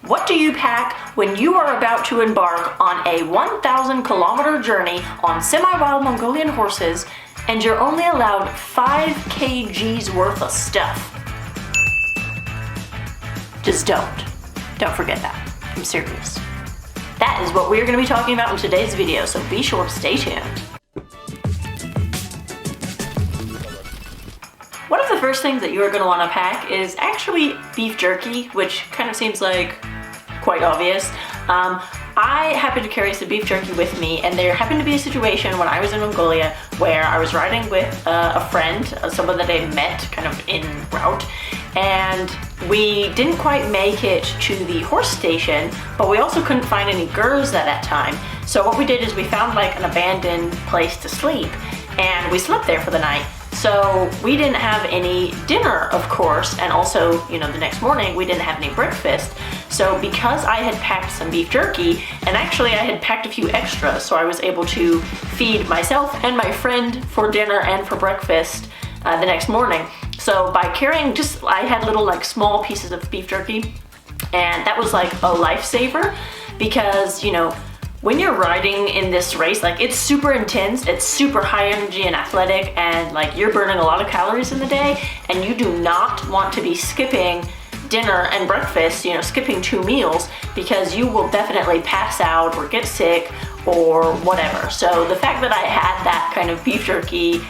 What do you pack when you are about to embark on a 1,000-kilometer journey on semi-wild Mongolian horses and you're only allowed 5 kgs worth of stuff? Just don't forget that. I'm serious. That is what we're going to be talking about in today's video, so be sure to stay tuned. One of the first things that you're going to want to pack is actually beef jerky, which kind of seems like quite obvious. I happened to carry some beef jerky with me, and there happened to be a situation when I was in Mongolia where I was riding with a friend, someone that I met kind of en route, and we didn't quite make it to the horse station, but we also couldn't find any gurs at that time. So what we did is we found like an abandoned place to sleep, and we slept there for the night. So we didn't have any dinner, of course, and also, you know, the next morning we didn't have any breakfast. So because I had packed some beef jerky, and actually I had packed a few extras, so I was able to feed myself and my friend for dinner and for breakfast the next morning. So by carrying I had little like small pieces of beef jerky, and that was like a lifesaver because, you know, when you're riding in this race, like it's super intense, it's super high energy and athletic, and like you're burning a lot of calories in the day, and you do not want to be skipping dinner and breakfast, you know, skipping 2 meals, because you will definitely pass out or get sick or whatever. So the fact that I had that kind of beef jerky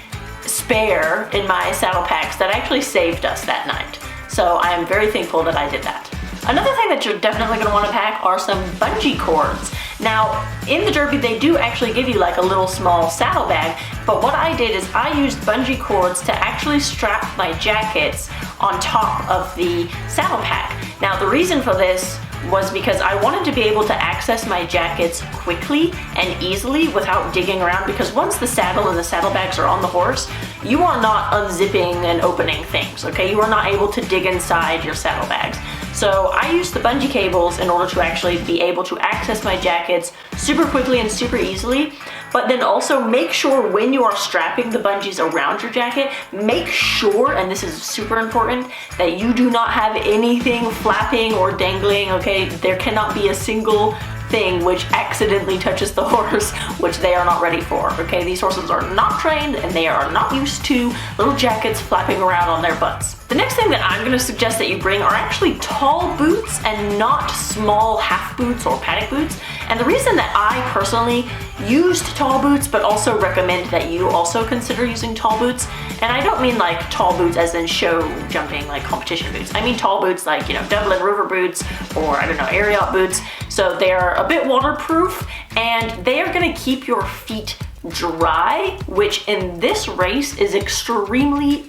spare in my saddle packs, that actually saved us that night. So I am very thankful that I did that. Another thing that you're definitely going to want to pack are some bungee cords. Now, in the Derby, they do actually give you like a little small saddle bag, but what I did is I used bungee cords to actually strap my jackets on top of the saddle pack. Now, the reason for this was because I wanted to be able to access my jackets quickly and easily without digging around, because once the saddle and the saddlebags are on the horse, you are not unzipping and opening things, okay? You are not able to dig inside your saddlebags. So I used the bungee cables in order to actually be able to access my jackets super quickly and super easily. But then also make sure when you are strapping the bungees around your jacket, make sure, and this is super important, that you do not have anything flapping or dangling, okay? There cannot be a single thing which accidentally touches the horse, which they are not ready for, okay? These horses are not trained and they are not used to little jackets flapping around on their butts. The next thing that I'm going to suggest that you bring are actually tall boots and not small half boots or paddock boots. And the reason that I personally used tall boots, but also recommend that you also consider using tall boots, and I don't mean like tall boots as in show jumping, like competition boots. I mean tall boots like, you know, Dublin River boots, or I don't know, Ariat boots. So they're a bit waterproof, and they are going to keep your feet dry, which in this race is extremely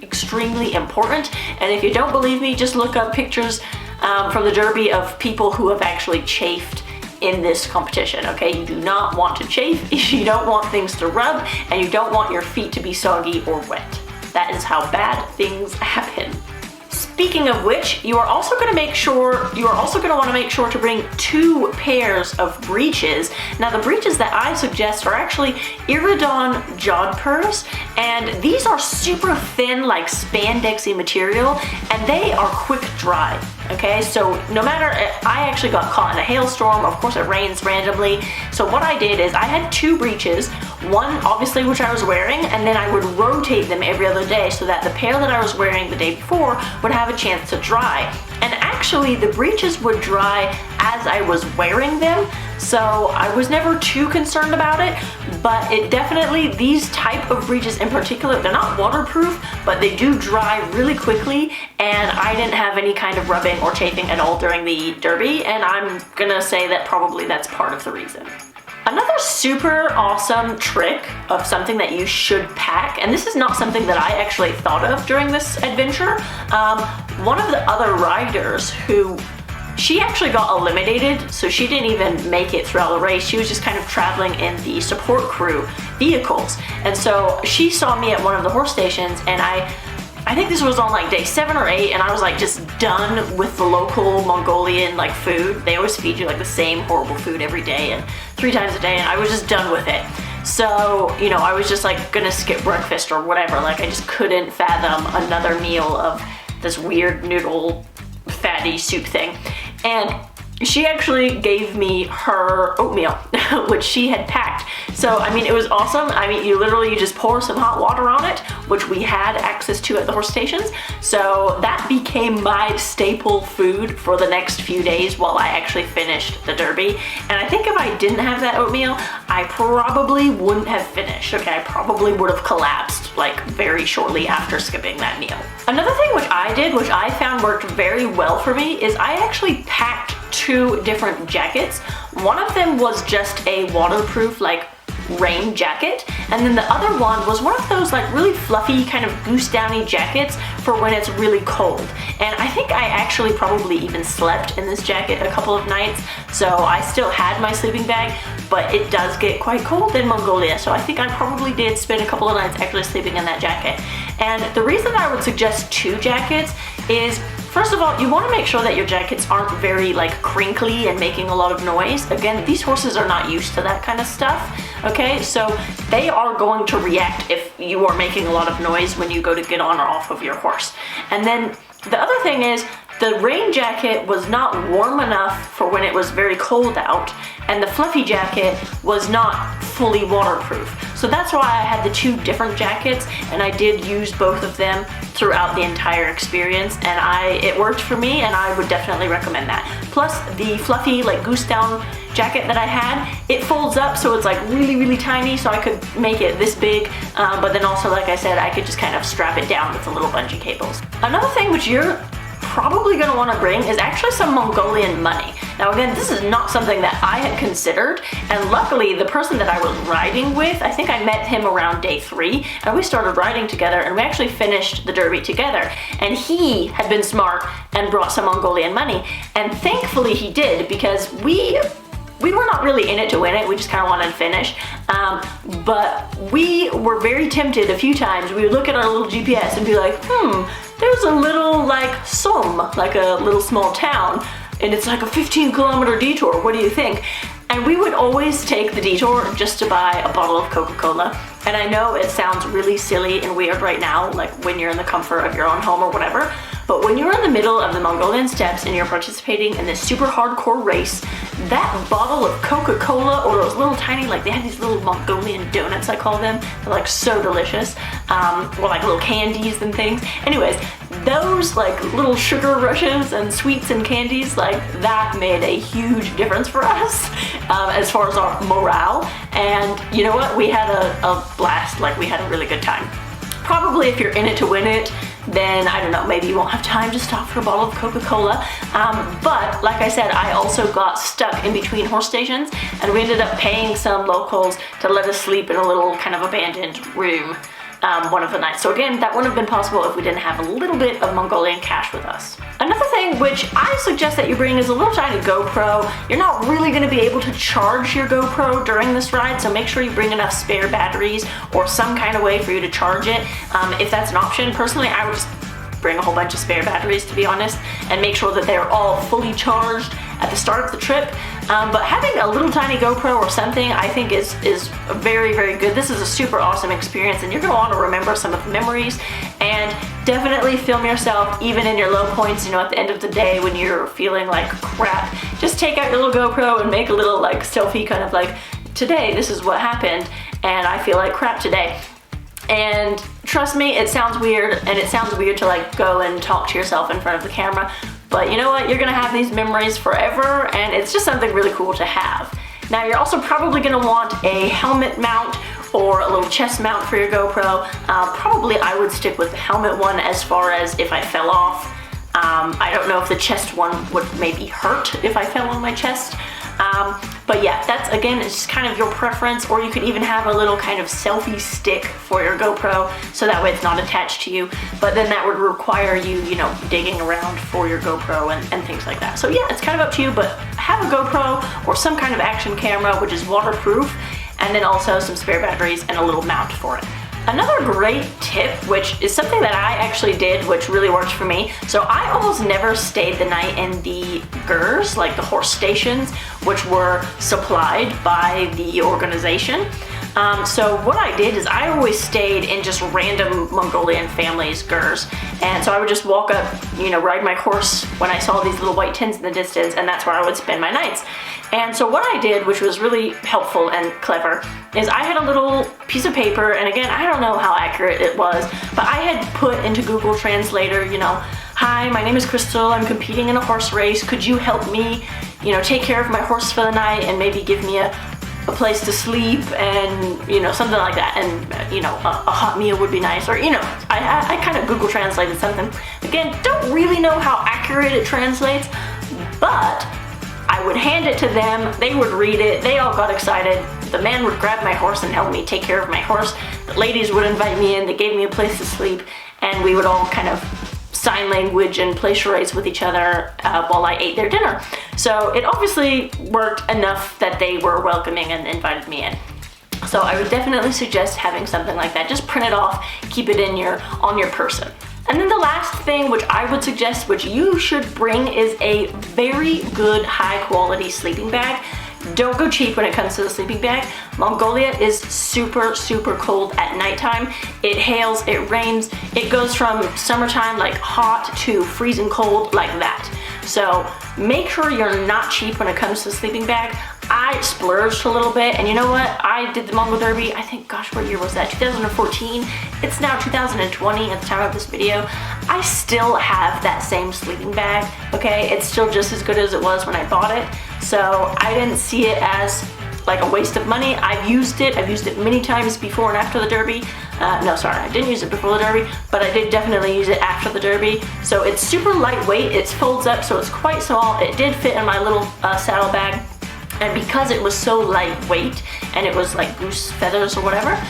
important. And if you don't believe me, just look up pictures from the Derby of people who have actually chafed in this competition, okay? You do not want to chafe, you don't want things to rub, and you don't want your feet to be soggy or wet. That is how bad things happen. Speaking of which, you are also going to want to make sure to bring 2 pairs of breeches. Now, the breeches that I suggest are actually Iridon jodhpurs, and these are super thin, like spandexy material, and they are quick dry. Okay, so no matter, I actually got caught in a hailstorm. Of course, it rains randomly. So what I did is I had 2 breeches, one obviously which I was wearing, and then I would rotate them every other day so that the pair that I was wearing the day before would have a chance to dry. And actually, the breeches would dry as I was wearing them, so I was never too concerned about it. But it definitely, these type of breeches in particular, they're not waterproof, but they do dry really quickly, and I didn't have any kind of rubbing or chafing at all during the Derby, and I'm gonna say that probably that's part of the reason. Another super awesome trick of something that you should pack, and this is not something that I actually thought of during this adventure, one of the other riders she actually got eliminated, so she didn't even make it throughout the race. She was just kind of traveling in the support crew vehicles. And so she saw me at one of the horse stations, and I think this was on like day 7 or 8, and I was like just done with the local Mongolian like food. They always feed you like the same horrible food every day and 3 times a day, and I was just done with it. So, you know, I was just like gonna skip breakfast or whatever. Like I just couldn't fathom another meal of this weird noodle fatty soup thing. And she actually gave me her oatmeal, which she had packed. So, I mean, it was awesome. I mean, you just pour some hot water on it, which we had access to at the horse stations. So that became my staple food for the next few days while I actually finished the Derby. And I think if I didn't have that oatmeal, I probably wouldn't have finished. Okay, I probably would have collapsed like very shortly after skipping that meal. Another thing which I did, which I found worked very well for me, is I actually packed 2 different jackets. One of them was just a waterproof like rain jacket, and then the other one was one of those like really fluffy kind of goose downy jackets for when it's really cold. And I think I actually probably even slept in this jacket a couple of nights, so I still had my sleeping bag, but it does get quite cold in Mongolia, so I think I probably did spend a couple of nights actually sleeping in that jacket. And the reason I would suggest 2 jackets is, first of all, you want to make sure that your jackets aren't very like crinkly and making a lot of noise. Again, these horses are not used to that kind of stuff, okay? So they are going to react if you are making a lot of noise when you go to get on or off of your horse. And then the other thing is, the rain jacket was not warm enough for when it was very cold out, and the fluffy jacket was not fully waterproof. So that's why I had the 2 different jackets, and I did use both of them throughout the entire experience, and it worked for me, and I would definitely recommend that. Plus, the fluffy like goose down jacket that I had, it folds up so it's like really, really tiny, so I could make it this big, but then also, like I said, I could just kind of strap it down with the little bungee cables. Another thing which you're probably going to want to bring is actually some Mongolian money. Now again, this is not something that I had considered, and luckily the person that I was riding with, I think I met him around day 3, and we started riding together, and we actually finished the Derby together. And he had been smart and brought some Mongolian money, and thankfully he did, because we were not really in it to win it, we just kind of wanted to finish, but we were very tempted a few times. We would look at our little GPS and be like, there's a little like Somme, like a little small town, and it's like a 15-kilometer detour, what do you think? And we would always take the detour just to buy a bottle of Coca-Cola. And I know it sounds really silly and weird right now, like when you're in the comfort of your own home or whatever, but when you're in the middle of the Mongolian steppes and you're participating in this super hardcore race, that bottle of Coca-Cola, or those little tiny, like they have these little Mongolian donuts, I call them, they're like so delicious, or like little candies and things. Anyways, those like little sugar rushes and sweets and candies, like that made a huge difference for us as far as our morale. And you know what, we had a blast, like we had a really good time. Probably if you're in it to win it, then I don't know, maybe you won't have time to stop for a bottle of Coca-Cola. But like I said, I also got stuck in between horse stations, and we ended up paying some locals to let us sleep in a little kind of abandoned room one of the nights. So again, that wouldn't have been possible if we didn't have a little bit of Mongolian cash with us. Another thing which I suggest that you bring is a little tiny GoPro. You're not really going to be able to charge your GoPro during this ride, so make sure you bring enough spare batteries or some kind of way for you to charge it. If that's an option, personally, I would just bring a whole bunch of spare batteries, to be honest, and make sure that they're all fully charged at the start of the trip. But having a little tiny GoPro or something, I think is very, very good. This is a super awesome experience, and you're gonna want to remember some of the memories, and definitely film yourself even in your low points, you know, at the end of the day when you're feeling like crap. Just take out your little GoPro and make a little like selfie, kind of like, today this is what happened and I feel like crap today. And trust me, it sounds weird, and it sounds weird to like go and talk to yourself in front of the camera, but you know what, you're gonna have these memories forever, and it's just something really cool to have. Now you're also probably gonna want a helmet mount or a little chest mount for your GoPro. Probably I would stick with the helmet one as far as if I fell off. I don't know if the chest one would maybe hurt if I fell on my chest. But yeah, that's, again, it's just kind of your preference, or you could even have a little kind of selfie stick for your GoPro, so that way it's not attached to you, but then that would require you, you know, digging around for your GoPro and things like that. So yeah, it's kind of up to you, but have a GoPro or some kind of action camera which is waterproof, and then also some spare batteries and a little mount for it. Another great tip, which is something that I actually did, which really worked for me. So I almost never stayed the night in the gers, like the horse stations, which were supplied by the organization. So what I did is I always stayed in just random Mongolian families' gers. And so I would just walk up, ride my horse when I saw these little white tents in the distance, and that's where I would spend my nights. And so what I did, which was really helpful and clever, is I had a little piece of paper, and again, I don't know how accurate it was, but I had put into Google Translator, hi, my name is Crystal, I'm competing in a horse race, could you help me, take care of my horse for the night and maybe give me a place to sleep and, something like that, and, a hot meal would be nice, or, I kind of Google translated something. Again, don't really know how accurate it translates, but I would hand it to them, they would read it, they all got excited, the man would grab my horse and help me take care of my horse, the ladies would invite me in, they gave me a place to sleep, and we would all kind of sign language and play charades with each other while I ate their dinner. So it obviously worked enough that they were welcoming and invited me in. So I would definitely suggest having something like that. Just print it off, keep it on your person. And then the last thing which I would suggest, which you should bring, is a very good high quality sleeping bag. Don't go cheap when it comes to the sleeping bag. Mongolia is super, super cold at nighttime. It hails, it rains, it goes from summertime like hot to freezing cold like that. So make sure you're not cheap when it comes to the sleeping bag. I splurged a little bit, and you know what? I did the Mongol Derby, I think, gosh, what year was that? 2014. It's now 2020 at the time of this video. I still have that same sleeping bag, okay? It's still just as good as it was when I bought it. So I didn't see it as like a waste of money. I've used it many times before and after the Derby. No, sorry, I didn't use it before the Derby, but I did definitely use it after the Derby. So it's super lightweight, it folds up, so it's quite small. It did fit in my little saddle bag. And because it was so lightweight, and it was like goose feathers or whatever,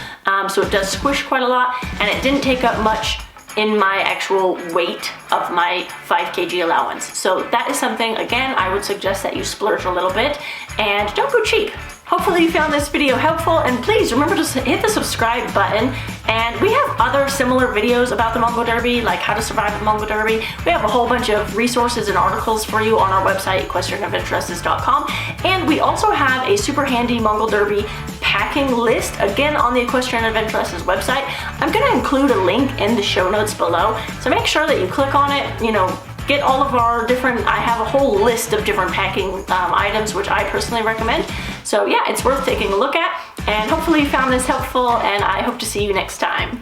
so it does squish quite a lot, and it didn't take up much in my actual weight of my 5 kg allowance. So that is something, again, I would suggest that you splurge a little bit, and don't go cheap. Hopefully you found this video helpful, and please remember to hit the subscribe button. And we have other similar videos about the Mongol Derby, like how to survive the Mongol Derby. We have a whole bunch of resources and articles for you on our website, equestrianadventuresses.com. And we also have a super handy Mongol Derby packing list, again, on the Equestrian Adventuresses website. I'm gonna include a link in the show notes below, so make sure that you click on it, get all of our different, I have a whole list of different packing items, which I personally recommend. So yeah, it's worth taking a look at, and hopefully you found this helpful, and I hope to see you next time.